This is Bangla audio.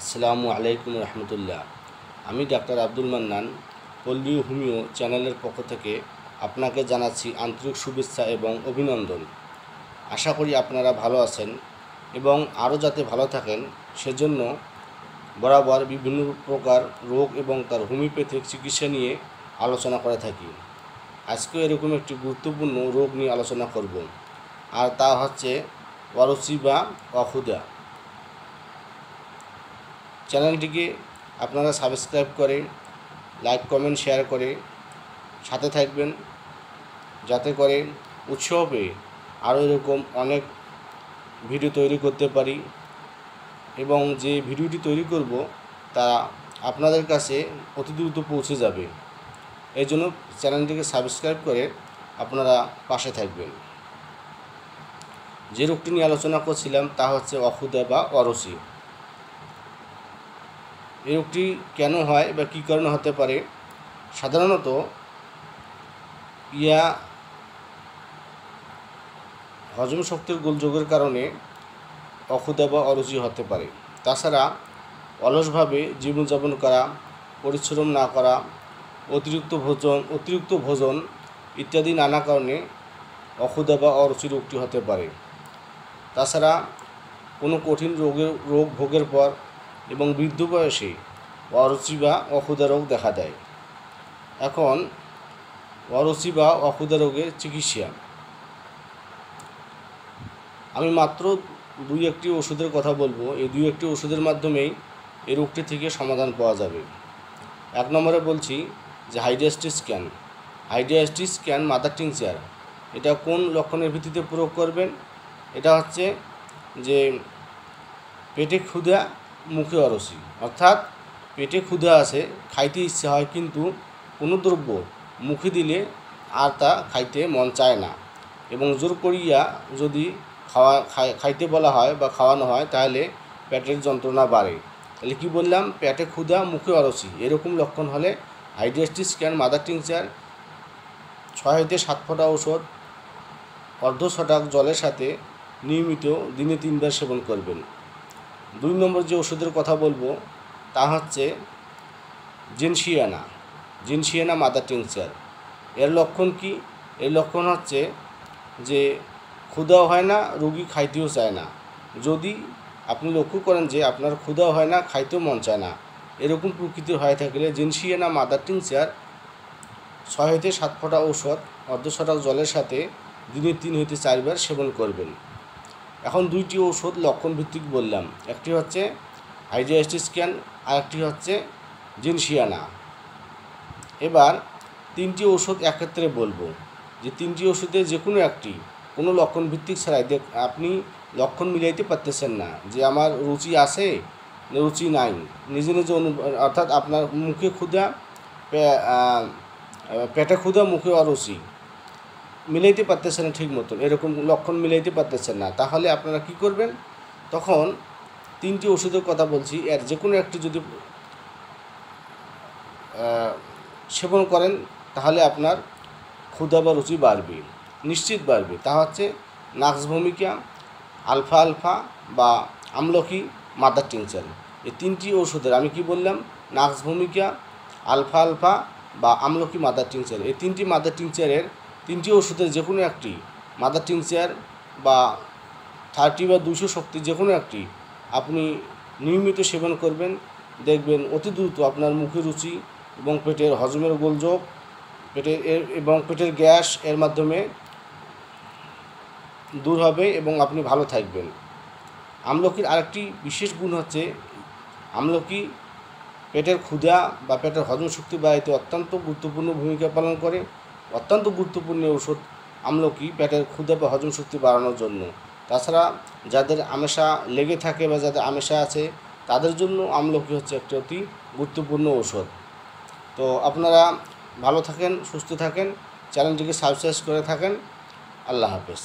আসসালামু আলাইকুম রহমতুল্লাহ। আমি ডাক্তার আব্দুল মান্নান পল্লী হোমিও চ্যানেলের পক্ষ থেকে আপনাকে জানাচ্ছি আন্তরিক শুভেচ্ছা এবং অভিনন্দন। আশা করি আপনারা ভালো আছেন এবং আরও যাতে ভালো থাকেন সেজন্য বরাবর বিভিন্ন প্রকার রোগ এবং তার হোমিওপ্যাথিক চিকিৎসা নিয়ে আলোচনা করে থাকি। আজকেও এরকম একটি গুরুত্বপূর্ণ রোগ নিয়ে আলোচনা করব, আর তা হচ্ছে অরুচি বা অক্ষুধা। চ্যানেলটিকে আপনারা সাবস্ক্রাইব করে লাইক কমেন্ট শেয়ার করে সাথে থাকবেন, যাতে করে উৎসাহ পেয়ে আরও এরকম অনেক ভিডিও তৈরি করতে পারি এবং যে ভিডিওটি তৈরি করব তা আপনাদের কাছে অতি দ্রুত পৌঁছে যাবে। এই জন্য চ্যানেলটিকে সাবস্ক্রাইব করে আপনারা পাশে থাকবেন। যে রোগটি নিয়ে আলোচনা করছিলাম তা হচ্ছে অক্ষুধা বা অরুচি। এই রোগটি কেন হয় বা কী কারণে হতে পারে? সাধারণত হজম শক্তির গোলযোগের কারণে অক্ষুধা বা অরুচি হতে পারে। তাছাড়া অলসভাবে জীবনযাপন করা, পরিশ্রম না করা, অতিরিক্ত ভোজন ইত্যাদি নানা কারণে অক্ষুধা বা অরুচি রোগটি হতে পারে। তাছাড়া কোনো কঠিন রোগ ভোগের পর এবং বৃদ্ধ বয়সে অরুচি বা অক্ষুধা রোগ দেখা দেয়। এখন অরুচি বা অক্ষুধা রোগের চিকিৎসা আমি মাত্র 2-1টি ওষুধের কথা বলবো। এই 2-1টি ওষুধের মাধ্যমেই এই রোগটি থেকে সমাধান পাওয়া যাবে। 1 নম্বরে বলছি যে হাইড্রাস্টিস ক্যান মাদার টিংচার। এটা কোন লক্ষণের ভিত্তিতে প্রয়োগ করবেন? এটা হচ্ছে যে পেটে ক্ষুধা, মুখে অরুচি, অর্থাৎ পেটে ক্ষুধা আছে, খাইতে ইচ্ছা হয়, কিন্তু কোনো দ্রব্য মুখে দিলে আর তা খাইতে মন চায় না এবং জোর করিয়া যদি খাইতে বলা হয় বা খাওয়ানো হয় তাহলে পেটের যন্ত্রণা বাড়ে। তাহলে কি বললাম? পেটে ক্ষুধা, মুখে অরুচি, এরকম লক্ষণ হলে হাইড্রাস্টিস ক্যান মাদার টিংচার 6-7 ফোঁটা ওষুধ অর্ধ ছটাক জলের সাথে নিয়মিত দিনে 3 বার সেবন করবেন। 2 নম্বর যে ওষুধের কথা বলবো তা হচ্ছে জিনসিয়ানা মাদার টিংচার। এর লক্ষণ কি? এর লক্ষণ হচ্ছে যে ক্ষুধাও হয় না, রোগী খাইতেও চায় না। যদি আপনি লক্ষ্য করেন যে আপনার ক্ষুধাও হয় না, খাইতেও মন চায় না, এরকম প্রকৃতির হয়ে থাকলে জিনসিয়ানা মাদার টিংচার 6-7 ফোঁটা ঔষধ অর্ধ ছটাক জলের সাথে দিনে 3-4 বার সেবন করবেন। এখন 2টি ঔষধ লক্ষণ ভিত্তিক বললাম, একটি হচ্ছে হাইড্রাস্টিস ক্যান, আরেকটি হচ্ছে জিনসিয়ানা। এবার 3টি ওষুধ একত্রে বলবো, যে 3টি ওষুধের যে কোনো একটি কোনো লক্ষণ ভিত্তিক ছাড়াই আপনি লক্ষণ মিলাইতে পারতেছেন না যে আমার রুচি আছে, রুচি নাই, নিজে অর্থাৎ আপনার মুখে ক্ষুধা, পেটে ক্ষুধা, মুখে অরুচি মিলাইতে পারতেছেন না ঠিক মতন, এরকম লক্ষণ মিলাইতে পারতেছেন না, তাহলে আপনারা কি করবেন? তখন 3টি ওষুধের কথা বলছি, এর যে কোনো একটি যদি সেবন করেন তাহলে আপনার ক্ষুধা বা রুচি বাড়বে, নিশ্চিত বাড়বে। তা হচ্ছে নাক্স ভূমিকা, আলফা বা আমলকি মাদার টিংচার। এই 3টি ওষুধের আমি কি বললাম? নাক্স ভূমিকা, আলফা বা আমলকি মাদার টিংচার। এই 3টি মাদার টিংচারের 3টি ওষুধের যে কোনো একটি মাদার টিংচার বা 30 বা 200 শক্তি যে কোনো একটি আপনি নিয়মিত সেবন করবেন, দেখবেন অতি দ্রুত আপনার মুখের রুচি এবং পেটের হজমের গোলযোগ, পেটের গ্যাস এর মাধ্যমে দূর হবে এবং আপনি ভালো থাকবেন। আমলকির আরেকটি বিশেষ গুণ হচ্ছে আমলকি পেটের ক্ষুধা বা পেটের হজম শক্তি বাড়াইতে অত্যন্ত গুরুত্বপূর্ণ ভূমিকা পালন করে। অত্যন্ত গুরুত্বপূর্ণ ওষুধ আমলকি পেটের ক্ষুধা বা হজম শক্তি বাড়ানোর জন্য। তাছাড়া যাদের আমেশা লেগে থাকে বা যাদের আমেশা আছে তাদের জন্য আমলকি হচ্ছে একটি অতি গুরুত্বপূর্ণ ঔষধ। তো আপনারা ভালো থাকেন, সুস্থ থাকেন, চ্যানেলটিকে সাবস্ক্রাইব করে থাকেন। আল্লাহ হাফেজ।